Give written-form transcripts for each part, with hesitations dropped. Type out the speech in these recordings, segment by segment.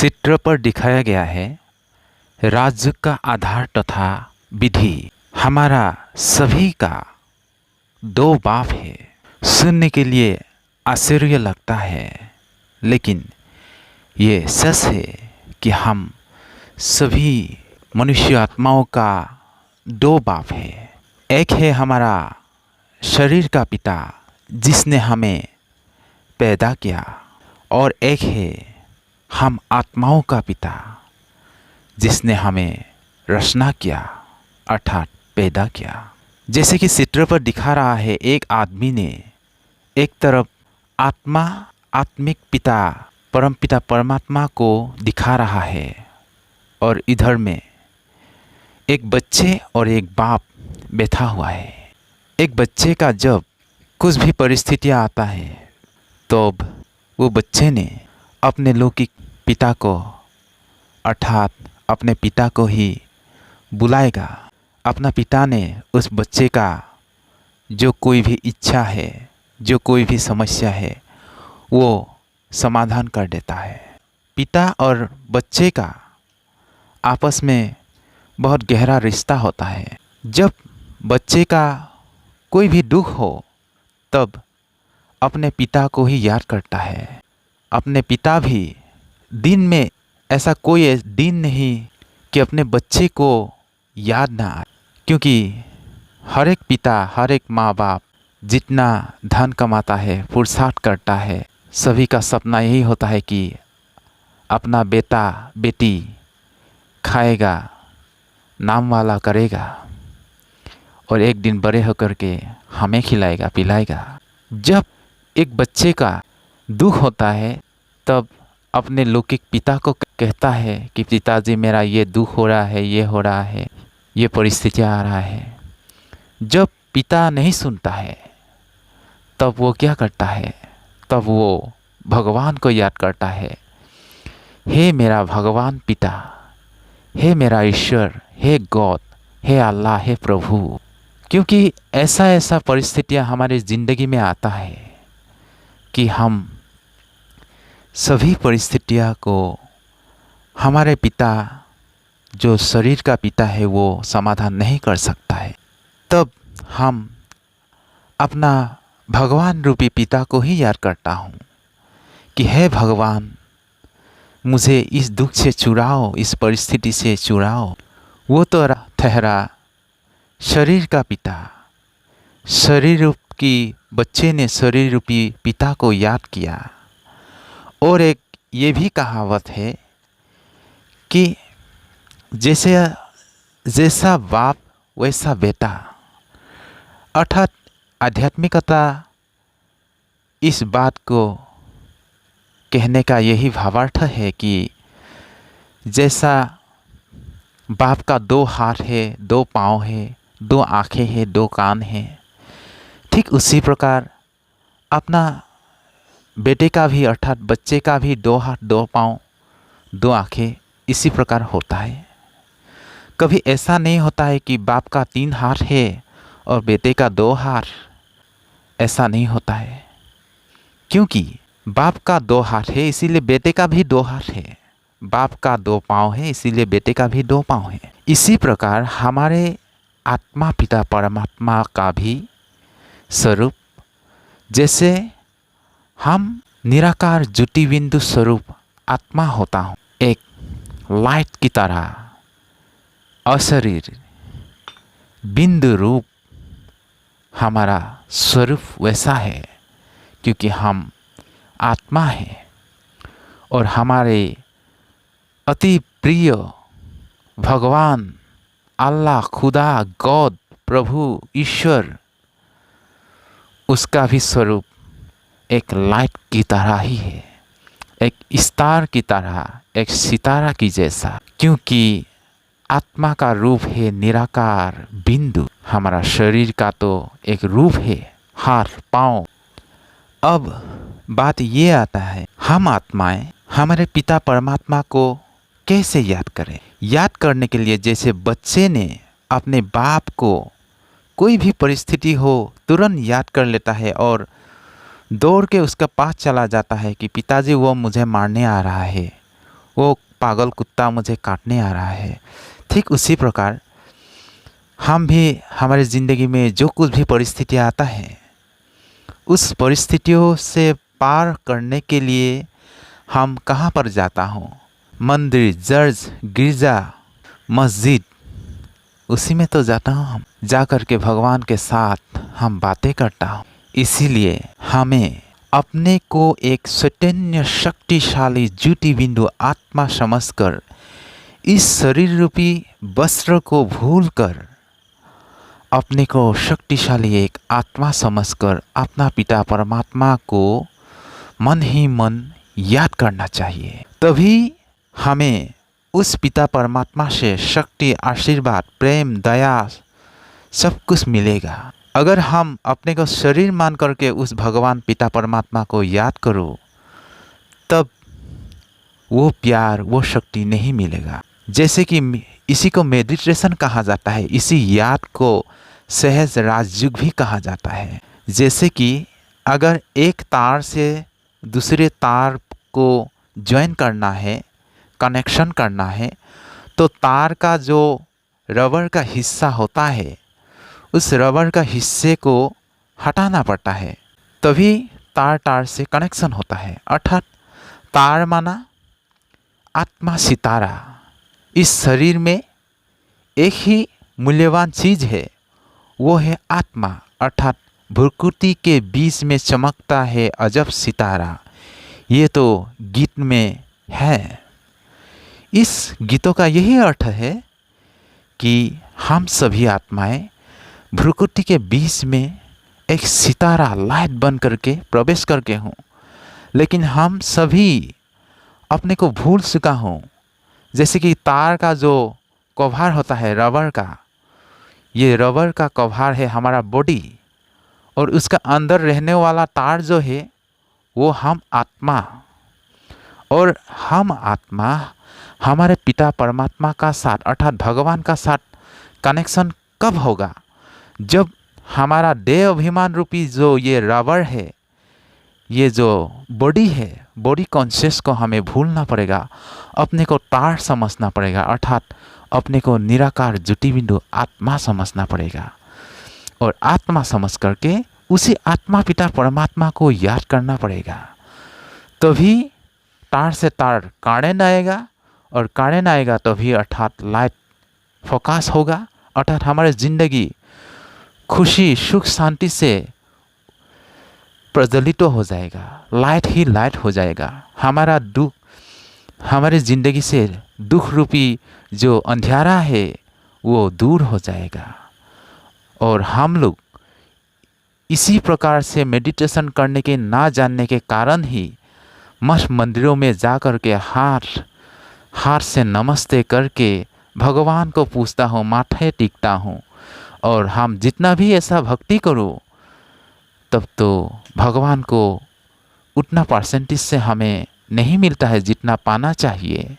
चित्र पर दिखाया गया है राज्य का आधार तथा विधि हमारा सभी का दो बाप है। सुनने के लिए आश्चर्य लगता है, लेकिन ये सच है कि हम सभी मनुष्य आत्माओं का दो बाप है। एक है हमारा शरीर का पिता जिसने हमें पैदा किया, और एक है हम आत्माओं का पिता जिसने हमें रचना किया अर्थात पैदा किया। जैसे कि चित्र पर दिखा रहा है, एक आदमी ने एक तरफ आत्मा आत्मिक पिता परमपिता परमात्मा को दिखा रहा है, और इधर में एक बच्चे और एक बाप बैठा हुआ है। एक बच्चे का जब कुछ भी परिस्थितियाँ आता है तब वो बच्चे ने अपने लौकिक पिता को अर्थात अपने पिता को ही बुलाएगा। अपना पिता ने उस बच्चे का जो कोई भी इच्छा है, जो कोई भी समस्या है, वो समाधान कर देता है। पिता और बच्चे का आपस में बहुत गहरा रिश्ता होता है। जब बच्चे का कोई भी दुख हो तब अपने पिता को ही याद करता है। अपने पिता भी दिन में ऐसा कोई दिन नहीं कि अपने बच्चे को याद ना आए, क्योंकि हर एक पिता हर एक माँ बाप जितना धन कमाता है, पुरुषार्थ करता है, सभी का सपना यही होता है कि अपना बेटा बेटी खाएगा, नाम वाला करेगा और एक दिन बड़े होकर के हमें खिलाएगा पिलाएगा। जब एक बच्चे का दुख होता है तब अपने लौकिक पिता को कहता है कि पिताजी मेरा ये दुख हो रहा है, ये हो रहा है, ये परिस्थितियाँ आ रहा है। जब पिता नहीं सुनता है तब वो क्या करता है, तब वो भगवान को याद करता है। हे मेरा भगवान पिता, हे मेरा ईश्वर, हे गॉड, हे अल्लाह, हे प्रभु। क्योंकि ऐसा परिस्थितियाँ हमारी ज़िंदगी में आता है कि हम सभी परिस्थितियों को हमारे पिता जो शरीर का पिता है वो समाधान नहीं कर सकता है। तब हम अपना भगवान रूपी पिता को ही याद करता हूँ कि हे भगवान, मुझे इस दुख से छुड़ाओ, इस परिस्थिति से छुड़ाओ। वो तो ठहरा शरीर का पिता। शरीर की बच्चे ने शरीर रूपी पिता को याद किया। और एक ये भी कहावत है कि जैसा बाप वैसा बेटा, अर्थात आध्यात्मिकता इस बात को कहने का यही भावार्थ है कि जैसा बाप का दो हाथ है, दो पाँव है, दो आँखें हैं, दो कान हैं, ठीक उसी प्रकार अपना बेटे का भी अर्थात बच्चे का भी दो हाथ, दो पाँव, दो आँखें इसी प्रकार होता है। कभी ऐसा नहीं होता है कि बाप का 3 हाथ है और बेटे का 2 हाथ, ऐसा नहीं होता है। क्योंकि बाप का 2 हाथ है इसीलिए बेटे का भी 2 हाथ है, बाप का 2 पाँव है इसीलिए बेटे का भी 2 पाँव है। इसी प्रकार हमारे आत्मा पिता परमात्मा का भी स्वरूप, जैसे हम निराकार ज्योति बिंदु स्वरूप आत्मा होता हूँ, एक लाइट की तरह अशरीर बिंदु रूप हमारा स्वरूप वैसा है, क्योंकि हम आत्मा हैं और हमारे अति प्रिय भगवान अल्लाह, खुदा, गॉड, प्रभु, ईश्वर, उसका भी स्वरूप एक लाइट की तरह ही है, एक स्टार की तरह, एक सितारा की जैसा। क्योंकि आत्मा का रूप है निराकार बिंदु, हमारा शरीर का तो एक रूप है, हाथ पाँव। अब बात ये आता है, हम आत्माएं हमारे पिता परमात्मा को कैसे याद करें। याद करने के लिए जैसे बच्चे ने अपने बाप को कोई भी परिस्थिति हो तुरंत याद कर लेता है और दौड़ के उसके पास चला जाता है कि पिताजी वो मुझे मारने आ रहा है, वो पागल कुत्ता मुझे काटने आ रहा है। ठीक उसी प्रकार हम भी हमारी ज़िंदगी में जो कुछ भी परिस्थिति आता है, उस परिस्थितियों से पार करने के लिए हम कहाँ पर जाता हूँ? मंदिर, चर्च, गिरजा, मस्जिद, उसी में तो जाता हूँ। हम जा कर के भगवान के साथ हम बातें करता हूँ। इसीलिए हमें अपने को एक चैतन्य शक्तिशाली ज्योति बिंदु आत्मा समझकर इस शरीर रूपी वस्त्र को भूलकर अपने को शक्तिशाली एक आत्मा समझकर अपना पिता परमात्मा को मन ही मन याद करना चाहिए। तभी हमें उस पिता परमात्मा से शक्ति, आशीर्वाद, प्रेम, दया सब कुछ मिलेगा। अगर हम अपने को शरीर मान करके उस भगवान पिता परमात्मा को याद करो, तब वो प्यार, वो शक्ति नहीं मिलेगा। जैसे कि इसी को मेडिटेशन कहा जाता है, इसी याद को सहज राजयोग भी कहा जाता है। जैसे कि अगर एक तार से दूसरे तार को ज्वाइन करना है, कनेक्शन करना है, तो तार का जो रबर का हिस्सा होता है, उस रबर का हिस्से को हटाना पड़ता है, तभी तार से कनेक्शन होता है। अर्थात तार माना आत्मा, सितारा। इस शरीर में एक ही मूल्यवान चीज़ है, वो है आत्मा। अर्थात भ्रुकुटी के बीच में चमकता है अजब सितारा। ये तो गीत में है। इस गीतों का यही अर्थ है कि हम सभी आत्माएं भ्रुकुटी के बीच में एक सितारा, लाइट बन करके प्रवेश करके हूँ, लेकिन हम सभी अपने को भूल चुका हूँ। जैसे कि तार का जो कवर होता है रबर का, ये रबर का कवर है हमारा बॉडी, और उसका अंदर रहने वाला तार जो है वो हम आत्मा। और हम आत्मा हमारे पिता परमात्मा का साथ, अर्थात भगवान का साथ कनेक्शन कब होगा? जब हमारा देह अभिमान रूपी जो ये रबर है, ये जो बॉडी है, बॉडी कॉन्शियस को हमें भूलना पड़ेगा, अपने को तार समझना पड़ेगा, अर्थात अपने को निराकार ज्योति बिंदु आत्मा समझना पड़ेगा। और आत्मा समझ करके उसी आत्मा पिता परमात्मा को याद करना पड़ेगा। तभी तार से तार कारेंट आएगा, और कारेंट आएगा तभी अर्थात लाइट फोकस होगा, अर्थात हमारी ज़िंदगी खुशी, सुख, शांति से प्रज्वलित हो जाएगा। लाइट ही लाइट हो जाएगा। हमारा दुख, हमारी ज़िंदगी से दुख रूपी जो अंधेरा है वो दूर हो जाएगा। और हम लोग इसी प्रकार से मेडिटेशन करने के ना जानने के कारण ही मठ मंदिरों में जा कर के हाथ से नमस्ते करके भगवान को पूछता हूँ, माथे टेकता हूँ। और हम जितना भी ऐसा भक्ति करो, तब तो भगवान को उतना परसेंटेज से हमें नहीं मिलता है जितना पाना चाहिए।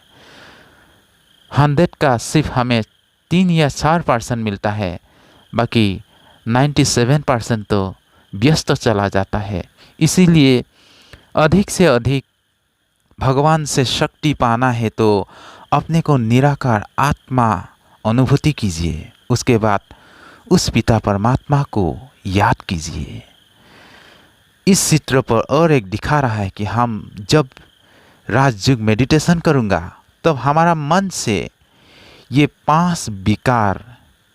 100 का सिर्फ हमें 3 या 4% मिलता है, बाकी 97% तो व्यस्त चला जाता है। इसीलिए अधिक से अधिक भगवान से शक्ति पाना है तो अपने को निराकार आत्मा अनुभूति कीजिए। उसके बाद उस पिता परमात्मा को याद कीजिए। इस चित्र पर और एक दिखा रहा है कि हम जब राजयोग मेडिटेशन करूँगा, तब हमारा मन से ये 5 विकार,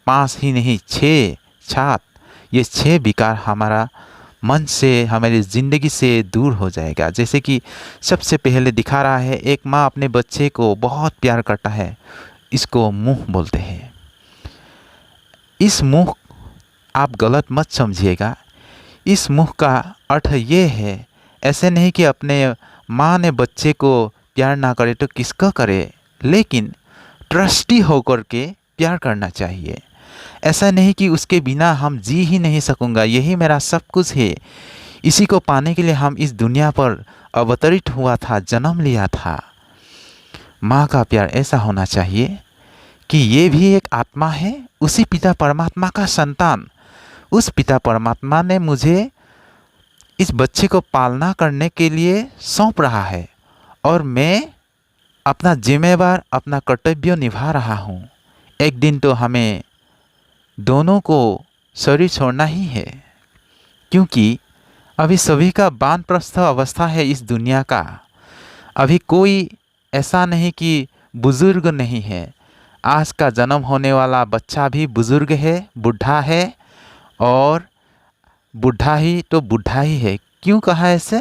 5 ही नहीं 6 छात, ये 6 विकार हमारा मन से, हमारी ज़िंदगी से दूर हो जाएगा। जैसे कि सबसे पहले दिखा रहा है, एक माँ अपने बच्चे को बहुत प्यार करता है, इसको मुँह बोलते हैं। इस मुँह आप गलत मत समझिएगा। इस मुँह का अर्थ ये है, ऐसे नहीं कि अपने माँ ने बच्चे को प्यार ना करे तो किसका करे, लेकिन ट्रस्टी होकर के प्यार करना चाहिए। ऐसा नहीं कि उसके बिना हम जी ही नहीं सकूँगा, यही मेरा सब कुछ है, इसी को पाने के लिए हम इस दुनिया पर अवतरित हुआ था, जन्म लिया था। माँ का प्यार ऐसा होना चाहिए कि ये भी एक आत्मा है, उसी पिता परमात्मा का संतान। उस पिता परमात्मा ने मुझे इस बच्चे को पालना करने के लिए सौंप रहा है, और मैं अपना जिम्मेवार अपना कर्तव्य निभा रहा हूँ। एक दिन तो हमें दोनों को शरीर छोड़ना ही है, क्योंकि अभी सभी का वानप्रस्थ अवस्था है इस दुनिया का। अभी कोई ऐसा नहीं कि बुजुर्ग नहीं है। आज का जन्म होने वाला बच्चा भी बुजुर्ग है, बूढ़ा है, और बूढ़ा ही तो बूढ़ा ही है। क्यों कहा ऐसे?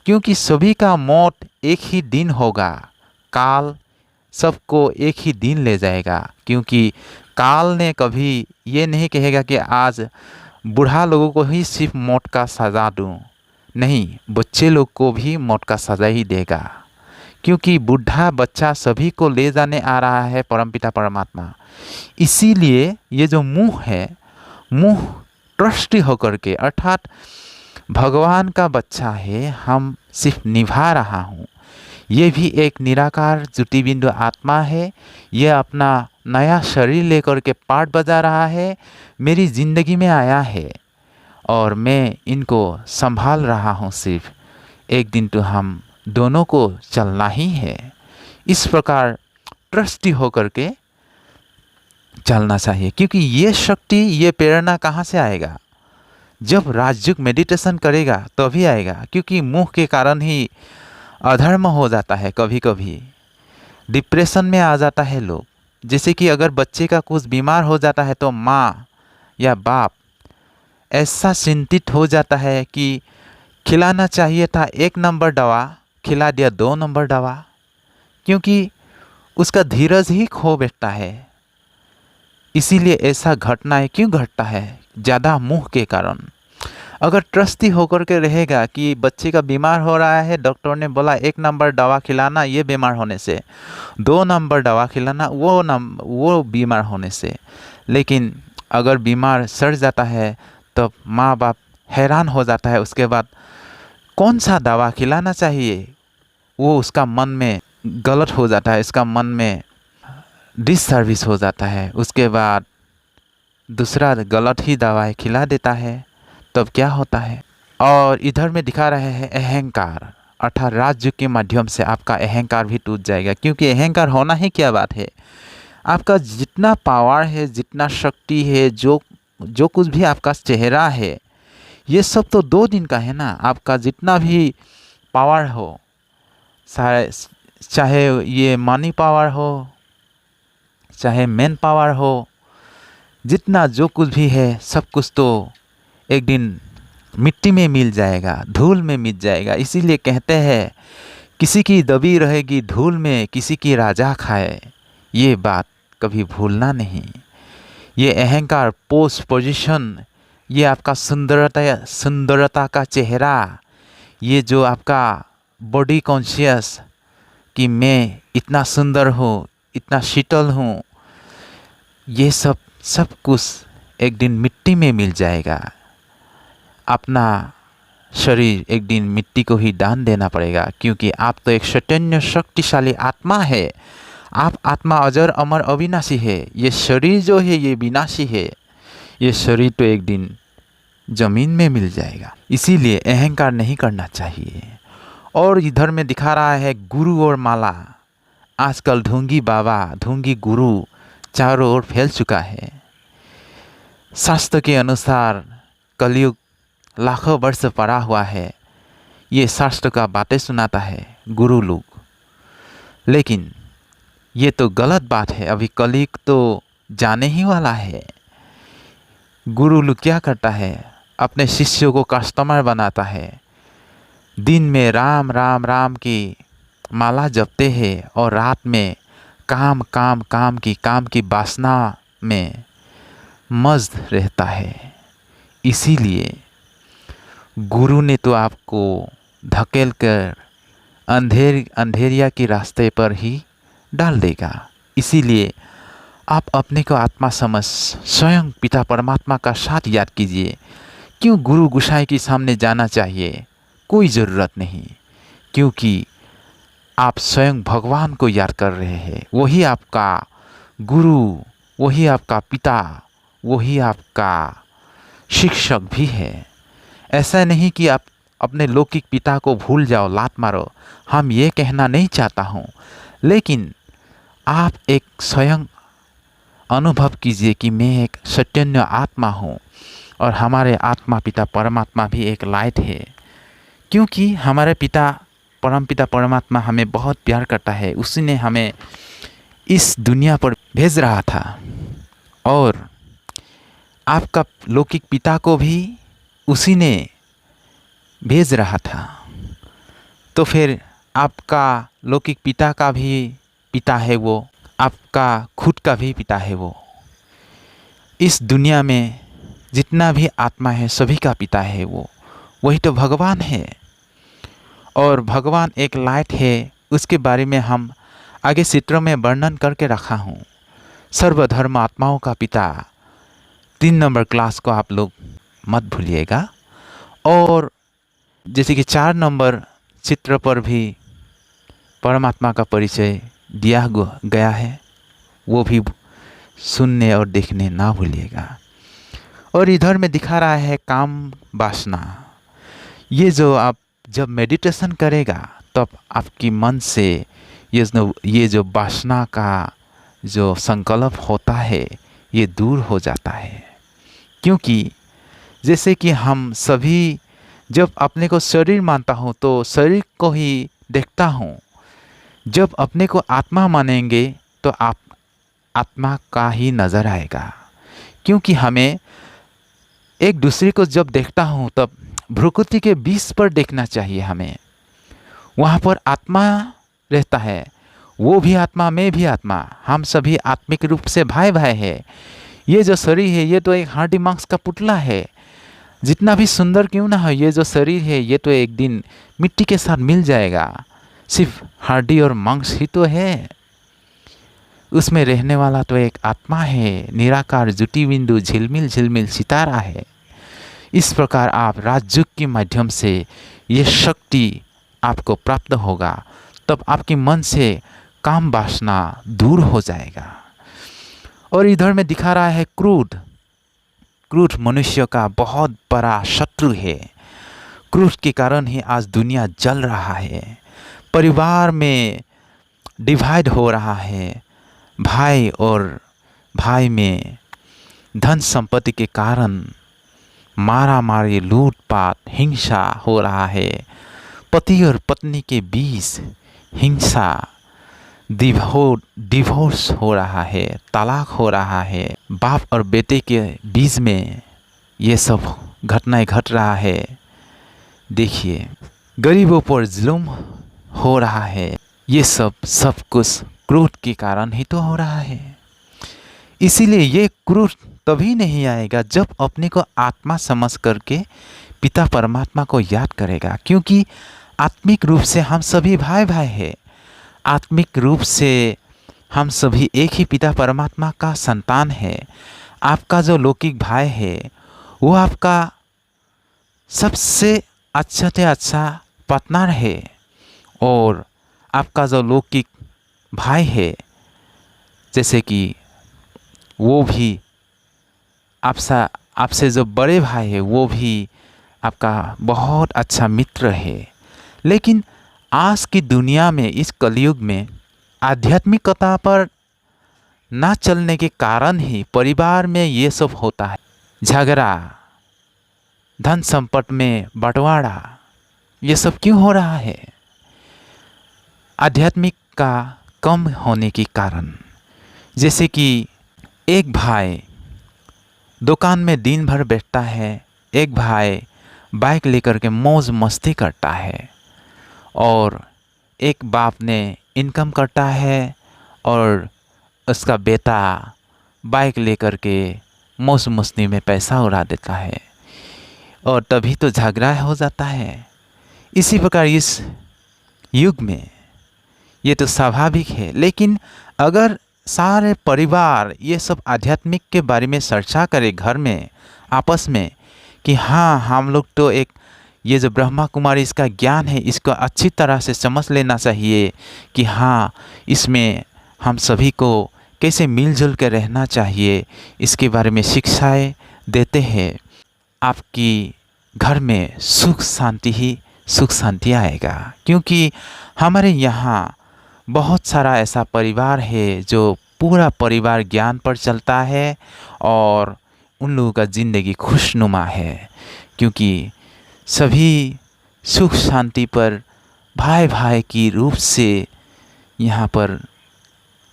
क्योंकि सभी का मौत एक ही दिन होगा। काल सबको एक ही दिन ले जाएगा, क्योंकि काल ने कभी ये नहीं कहेगा कि आज बूढ़ा लोगों को ही सिर्फ मौत का सज़ा दूं। नहीं, बच्चे लोग को भी मौत का सज़ा ही देगा, क्योंकि बूढ़ा बच्चा सभी को ले जाने आ रहा है परमपिता परमात्मा। इसीलिए ये जो मुंह है, मुंह ट्रस्टी होकर के, अर्थात भगवान का बच्चा है, हम सिर्फ निभा रहा हूँ। ये भी एक निराकार ज्योतिबिंदु आत्मा है। ये अपना नया शरीर लेकर के पाठ बजा रहा है, मेरी ज़िंदगी में आया है और मैं इनको संभाल रहा हूँ सिर्फ। एक दिन तो हम दोनों को चलना ही है। इस प्रकार ट्रस्टी होकर के चलना चाहिए, क्योंकि ये शक्ति, ये प्रेरणा कहाँ से आएगा? जब राजयोग मेडिटेशन करेगा तभी आएगा, क्योंकि मुंह के कारण ही अधर्म हो जाता है। कभी कभी डिप्रेशन में आ जाता है लोग। जैसे कि अगर बच्चे का कुछ बीमार हो जाता है तो माँ या बाप ऐसा चिंतित हो जाता है कि खिलाना चाहिए था 1 नंबर दवा, खिला दिया 2 नंबर दवा, क्योंकि उसका धीरज ही खो बैठता है। इसीलिए ऐसा घटनाएं क्यों घटता है? ज़्यादा मुंह के कारण। अगर ट्रस्टी होकर के रहेगा कि बच्चे का बीमार हो रहा है, डॉक्टर ने बोला 1 नंबर दवा खिलाना ये बीमार होने से, 2 नंबर दवा खिलाना वो बीमार होने से। लेकिन अगर बीमार सड़ जाता है तब माँ बाप हैरान हो जाता है। उसके बाद कौन सा दवा खिलाना चाहिए वो उसका मन में गलत हो जाता है, इसका मन में डिससर्विस हो जाता है। उसके बाद दूसरा गलत ही दवाई खिला देता है। तब क्या होता है? और इधर में दिखा रहे हैं अहंकार, अर्थात राजयोग के माध्यम से आपका अहंकार भी टूट जाएगा। क्योंकि अहंकार होना ही क्या बात है? आपका जितना पावर है, जितना शक्ति है, जो कुछ भी आपका चेहरा है, ये सब तो 2 दिन का है ना। आपका जितना भी पावर हो, चाहे ये मनी पावर हो, चाहे मैन पावर हो, जितना जो कुछ भी है, सब कुछ तो एक दिन मिट्टी में मिल जाएगा, धूल में मिल जाएगा। इसीलिए कहते हैं किसी की दबी रहेगी धूल में, किसी की राजा खाए। ये बात कभी भूलना नहीं। ये अहंकार, पोस्ट, पोजीशन, ये आपका सुंदरता का चेहरा, ये जो आपका बॉडी कॉन्शियस कि मैं इतना सुंदर हूँ, इतना शीतल हूँ, ये सब कुछ एक दिन मिट्टी में मिल जाएगा। अपना शरीर एक दिन मिट्टी को ही दान देना पड़ेगा, क्योंकि आप तो एक चैतन्य शक्तिशाली आत्मा है। आप आत्मा अजर अमर अविनाशी है। ये शरीर जो है ये विनाशी है। ये शरीर तो एक दिन जमीन में मिल जाएगा। इसीलिए अहंकार नहीं करना चाहिए। और इधर में दिखा रहा है गुरु और माला। आजकल ढोंगी बाबा, ढोंगी गुरु चारों ओर फैल चुका है। शास्त्र के अनुसार कलयुग लाखों वर्ष पड़ा हुआ है। ये शास्त्र का बातें सुनाता है गुरु लोग, लेकिन ये तो गलत बात है। अभी कलयुग तो जाने ही वाला है। गुरु लोग क्या करता है? अपने शिष्यों को कस्टमर बनाता है। दिन में राम राम राम की माला जपते हैं और रात में काम की वासना में मस्त रहता है। इसीलिए गुरु ने तो आपको धकेल कर अंधेरिया के रास्ते पर ही डाल देगा। इसीलिए आप अपने को आत्मा समझ स्वयं पिता परमात्मा का साथ याद कीजिए। क्यों गुरु गुसाई के सामने जाना चाहिए? कोई ज़रूरत नहीं, क्योंकि आप स्वयं भगवान को याद कर रहे हैं। वही आपका गुरु, वही आपका पिता, वही आपका शिक्षक भी है। ऐसा नहीं कि आप अपने लौकिक पिता को भूल जाओ, लात मारो। हम ये कहना नहीं चाहता हूँ, लेकिन आप एक स्वयं अनुभव कीजिए कि मैं एक चैतन्य आत्मा हूँ और हमारे आत्मा पिता परमात्मा भी एक लाइट है, क्योंकि हमारे पिता परमपिता परमात्मा हमें बहुत प्यार करता है। उसी ने हमें इस दुनिया पर भेज रहा था और आपका लौकिक पिता को भी उसी ने भेज रहा था। तो फिर आपका लौकिक पिता का भी पिता है वो, आपका खुद का भी पिता है वो। इस दुनिया में जितना भी आत्मा है सभी का पिता है वो, वही तो भगवान है। और भगवान एक लाइट है, उसके बारे में हम आगे चित्रों में वर्णन करके रखा हूँ। सर्वधर्म आत्माओं का पिता 3 नंबर क्लास को आप लोग मत भूलिएगा। और जैसे कि 4 नंबर चित्र पर भी परमात्मा का परिचय दिया गया है, वो भी सुनने और देखने ना भूलिएगा। और इधर में दिखा रहा है काम वासना। ये जो आप जब मेडिटेशन करेगा तब आपकी मन से ये जो वासना का जो संकल्प होता है ये दूर हो जाता है। क्योंकि जैसे कि हम सभी जब अपने को शरीर मानता हूँ तो शरीर को ही देखता हूँ, जब अपने को आत्मा मानेंगे तो आप आत्मा का ही नज़र आएगा। क्योंकि हमें एक दूसरे को जब देखता हूँ तब भ्रुकुटी के बीच पर देखना चाहिए हमें। वहाँ पर आत्मा रहता है, वो भी आत्मा मैं भी आत्मा, हम सभी आत्मिक रूप से भाई भाई है। ये जो शरीर है ये तो एक हड्डी मांस का पुतला है। जितना भी सुंदर क्यों ना हो ये जो शरीर है ये तो एक दिन मिट्टी के साथ मिल जाएगा। सिर्फ हड्डी और मांस ही तो है, उसमें रहने वाला तो एक आत्मा है, निराकार ज्योति बिंदु झिलमिल झिलमिल सितारा है। इस प्रकार आप राजयोग के माध्यम से ये शक्ति आपको प्राप्त होगा, तब आपके मन से काम वासना दूर हो जाएगा। और इधर में दिखा रहा है क्रोध। क्रोध मनुष्य का बहुत बड़ा शत्रु है। क्रोध के कारण ही आज दुनिया जल रहा है, परिवार में डिवाइड हो रहा है, भाई और भाई में धन संपत्ति के कारण मारा मारी लूटपाट हिंसा हो रहा है, पति और पत्नी के बीच हिंसा, डिवोर्स हो रहा है, तलाक हो रहा है, बाप और बेटे के बीच में ये सब घटनाएं घट रहा है। देखिए गरीबों पर जुल्म हो रहा है, ये सब कुछ क्रोध के कारण ही तो हो रहा है। इसीलिए ये क्रोध तभी नहीं आएगा जब अपने को आत्मा समझ करके पिता परमात्मा को याद करेगा। क्योंकि आत्मिक रूप से हम सभी भाई भाई हैं, आत्मिक रूप से हम सभी एक ही पिता परमात्मा का संतान है। आपका जो लौकिक भाई है वो आपका सबसे अच्छा से अच्छा पार्टनर है, और आपका जो लौकिक भाई है जैसे कि वो भी आपसे जो बड़े भाई है वो भी आपका बहुत अच्छा मित्र है। लेकिन आज की दुनिया में इस कलयुग में आध्यात्मिकता पर ना चलने के कारण ही परिवार में ये सब होता है। झगड़ा, धन संपत्ति में बंटवारा, ये सब क्यों हो रहा है? आध्यात्मिक का कम होने के कारण। जैसे कि एक भाई दुकान में दिन भर बैठता है, एक भाई बाइक लेकर के मौज मस्ती करता है, और एक बाप ने इनकम करता है और उसका बेटा बाइक लेकर के मौज मस्ती में पैसा उड़ा देता है, और तभी तो झगड़ा हो जाता है। इसी प्रकार इस युग में ये तो स्वाभाविक है। लेकिन अगर सारे परिवार ये सब आध्यात्मिक के बारे में चर्चा करें घर में आपस में कि हाँ हम लोग तो एक ये जो ब्रह्मा कुमारी इसका ज्ञान है इसको अच्छी तरह से समझ लेना चाहिए कि हाँ इसमें हम सभी को कैसे मिलजुल कर रहना चाहिए, इसके बारे में शिक्षाएं देते हैं, आपकी घर में सुख शांति ही सुख शांति आएगा। क्योंकि हमारे यहाँ बहुत सारा ऐसा परिवार है जो पूरा परिवार ज्ञान पर चलता है और उन लोगों का ज़िंदगी खुशनुमा है, क्योंकि सभी सुख शांति पर भाई भाई की रूप से यहाँ पर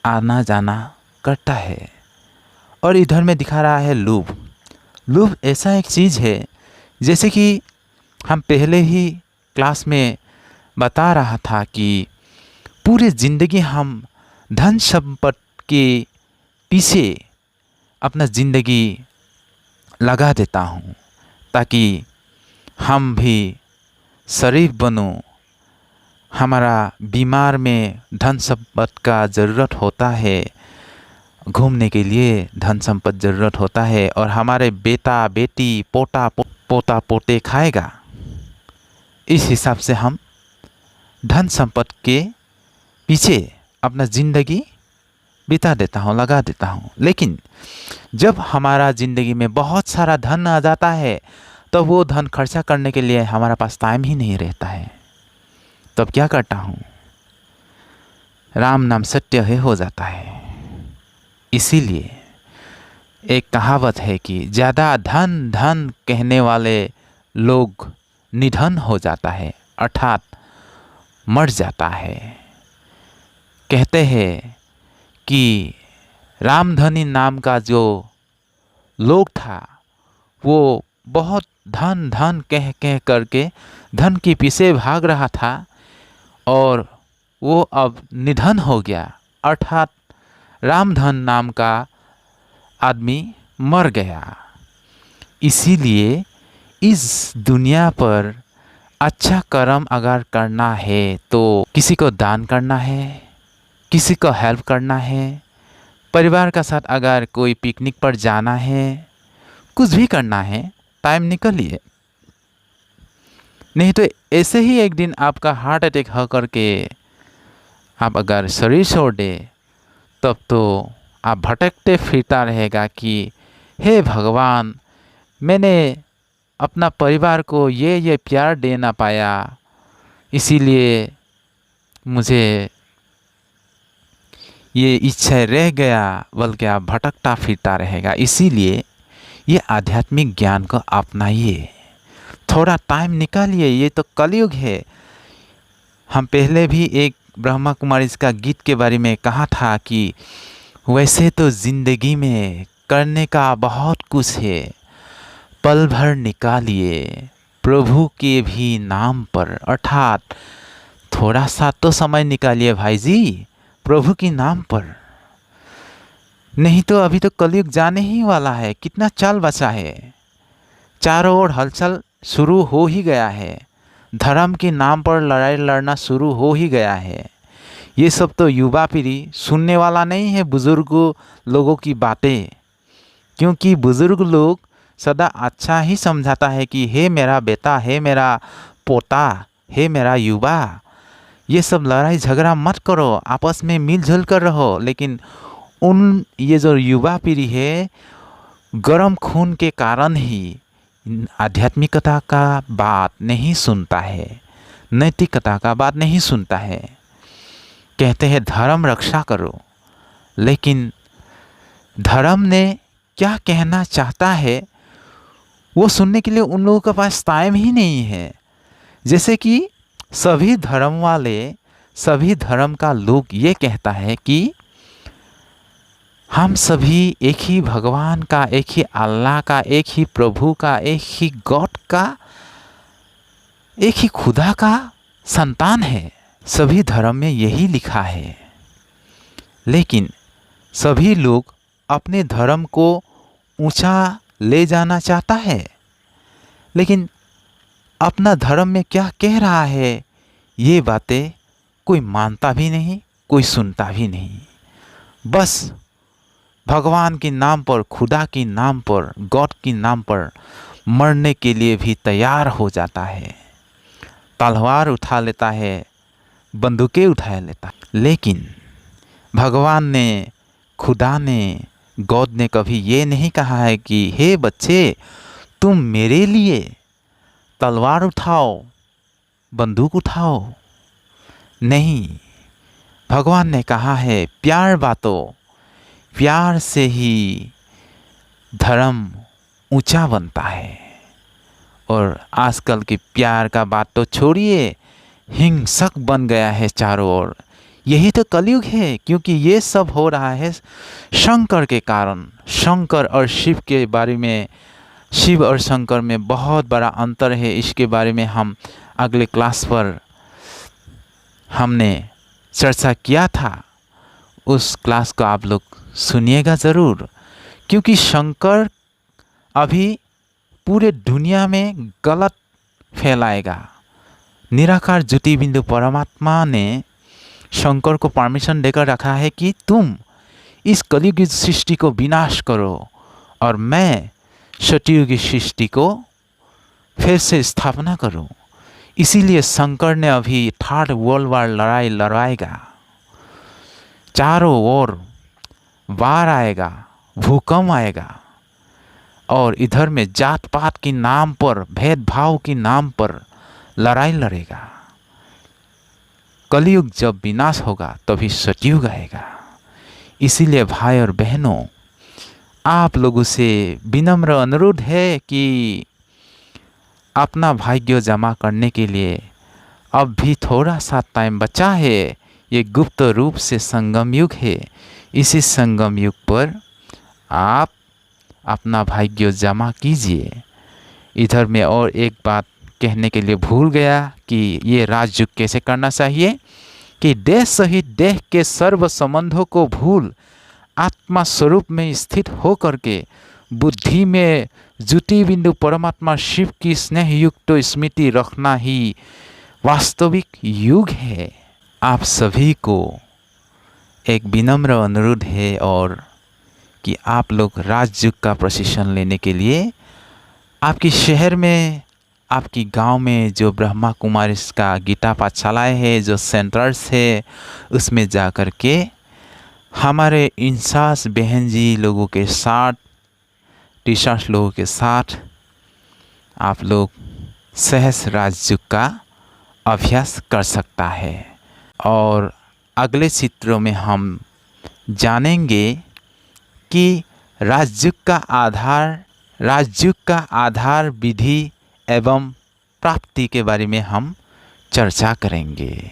आना जाना करता है। और इधर में दिखा रहा है लोभ। लोभ ऐसा एक चीज़ है, जैसे कि हम पहले ही क्लास में बता रहा था कि पूरे ज़िंदगी हम धन संपत्ति के पीछे अपना ज़िंदगी लगा देता हूँ ताकि हम भी शरीफ बनूं। हमारा बीमार में धन संपत्ति का ज़रूरत होता है, घूमने के लिए धन संपत्ति ज़रूरत होता है, और हमारे बेटा बेटी पोता पोते खाएगा। इस हिसाब से हम धन संपत्ति के पीछे अपना ज़िंदगी बिता देता हूँ, लगा देता हूँ। लेकिन जब हमारा ज़िंदगी में बहुत सारा धन आ जाता है तो वो धन खर्चा करने के लिए हमारा पास टाइम ही नहीं रहता है। तब क्या करता हूँ? राम नाम सत्य है हो जाता है। इसीलिए एक कहावत है कि ज़्यादा धन धन कहने वाले लोग निधन हो जाता है, अर्थात मर जाता है। कहते हैं कि रामधनी नाम का जो लोग था वो बहुत धन धन कह कह करके धन के पीछे भाग रहा था और वो अब निधन हो गया, अर्थात रामधन नाम का आदमी मर गया। इसीलिए इस दुनिया पर अच्छा कर्म अगर करना है तो किसी को दान करना है, किसी को हेल्प करना है, परिवार का साथ अगर कोई पिकनिक पर जाना है, कुछ भी करना है, टाइम निकालिए। नहीं तो ऐसे ही एक दिन आपका हार्ट अटैक हो करके आप अगर शरीर छोड़ दे तब तो आप भटकते फिरता रहेगा कि हे भगवान, मैंने अपना परिवार को ये प्यार दे ना पाया, इसीलिए मुझे ये इच्छा रह गया, बल्कि आप भटकता फिरता रहेगा। इसीलिए ये आध्यात्मिक ज्ञान को अपनाइए, थोड़ा टाइम निकालिए। ये तो कलयुग है। हम पहले भी एक ब्रह्मा कुमारी इसका गीत के बारे में कहा था कि वैसे तो ज़िंदगी में करने का बहुत कुछ है, पल भर निकालिए प्रभु के भी नाम पर, अर्थात थोड़ा सा तो समय निकालिए भाई जी प्रभु के नाम पर। नहीं तो अभी तो कलयुग जाने ही वाला है, कितना चाल बचा है। चारों ओर हलचल शुरू हो ही गया है, धर्म के नाम पर लड़ाई लड़ना शुरू हो ही गया है। ये सब तो युवा पीढ़ी सुनने वाला नहीं है, बुजुर्ग लोगों की बातें, क्योंकि बुजुर्ग लोग सदा अच्छा ही समझाता है कि हे मेरा बेटा, हे मेरा पोता, हे मेरा युवा, ये सब लड़ाई झगड़ा मत करो, आपस में मिलजुल कर रहो। लेकिन ये जो युवा पीढ़ी है, गर्म खून के कारण ही आध्यात्मिकता का बात नहीं सुनता है, नैतिकता का बात नहीं सुनता है। कहते हैं धर्म रक्षा करो, लेकिन धर्म ने क्या कहना चाहता है वो सुनने के लिए उन लोगों के पास टाइम ही नहीं है। जैसे कि सभी धर्म वाले, सभी धर्म का लोग ये कहता है कि हम सभी एक ही भगवान का, एक ही अल्लाह का, एक ही प्रभु का, एक ही गॉड का, एक ही खुदा का संतान है। सभी धर्म में यही लिखा है। लेकिन सभी लोग अपने धर्म को ऊंचा ले जाना चाहता है, लेकिन अपना धर्म में क्या कह रहा है ये बातें कोई मानता भी नहीं, कोई सुनता भी नहीं। बस भगवान के नाम पर, खुदा के नाम पर, गॉड के नाम पर मरने के लिए भी तैयार हो जाता है, तलवार उठा लेता है, बंदूकें उठा लेता है। लेकिन भगवान ने, खुदा ने, गॉड ने कभी ये नहीं कहा है कि हे बच्चे तुम मेरे लिए तलवार उठाओ, बंदूक उठाओ। नहीं, भगवान ने कहा है प्यार बातों, प्यार से ही धर्म ऊंचा बनता है। और आजकल के प्यार का बात तो छोड़िए, हिंसक बन गया है चारों ओर। यही तो कलयुग है, क्योंकि ये सब हो रहा है शंकर के कारण। शंकर और शिव के बारे में, शिव और शंकर में बहुत बड़ा अंतर है। इसके बारे में हम अगले क्लास पर हमने चर्चा किया था, उस क्लास को आप लोग सुनिएगा ज़रूर। क्योंकि शंकर अभी पूरे दुनिया में गलत फैलाएगा। निराकार ज्योति बिंदु परमात्मा ने शंकर को परमिशन देकर रखा है कि तुम इस कलयुगी सृष्टि को विनाश करो और मैं सतयुगी सृष्टि को फिर से स्थापना करूं। इसीलिए शंकर ने अभी थर्ड वर्ल्ड वार लड़ाई लड़ाएगा। चारों ओर बाढ़ आएगा, भूकंप आएगा, और इधर में जात पात के नाम पर, भेदभाव के नाम पर लड़ाई लड़ेगा। कलयुग जब विनाश होगा तभी सतयुग आएगा। इसीलिए भाई और बहनों, आप लोगों से विनम्र अनुरोध है कि अपना भाग्य जमा करने के लिए अब भी थोड़ा सा टाइम बचा है। ये गुप्त रूप से संगम युग है। इसी संगम युग पर आप अपना भाग्य जमा कीजिए। इधर में और एक बात कहने के लिए भूल गया कि ये राजयुग कैसे करना चाहिए कि देह सहित देह के सर्व संबंधों को भूल आत्मा स्वरूप में स्थित होकर के बुद्धि में ज्योति बिंदु परमात्मा शिव की स्नेह युक्त तो स्मृति रखना ही वास्तविक युग है। आप सभी को एक विनम्र अनुरोध है और कि आप लोग राजयुग का प्रशिक्षण लेने के लिए आपकी शहर में, आपकी गांव में जो ब्रह्मा कुमारी का गीता पाठशालाएँ है, जो सेंटर्स है, उसमें जा कर के हमारे इंसास बहन जी लोगों के साथ, टीचर्स लोगों के साथ आप लोग सहज राजयुग का अभ्यास कर सकता है। और अगले चित्रों में हम जानेंगे कि राजयुग का आधार विधि एवं प्राप्ति के बारे में हम चर्चा करेंगे।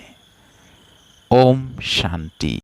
ओम शांति।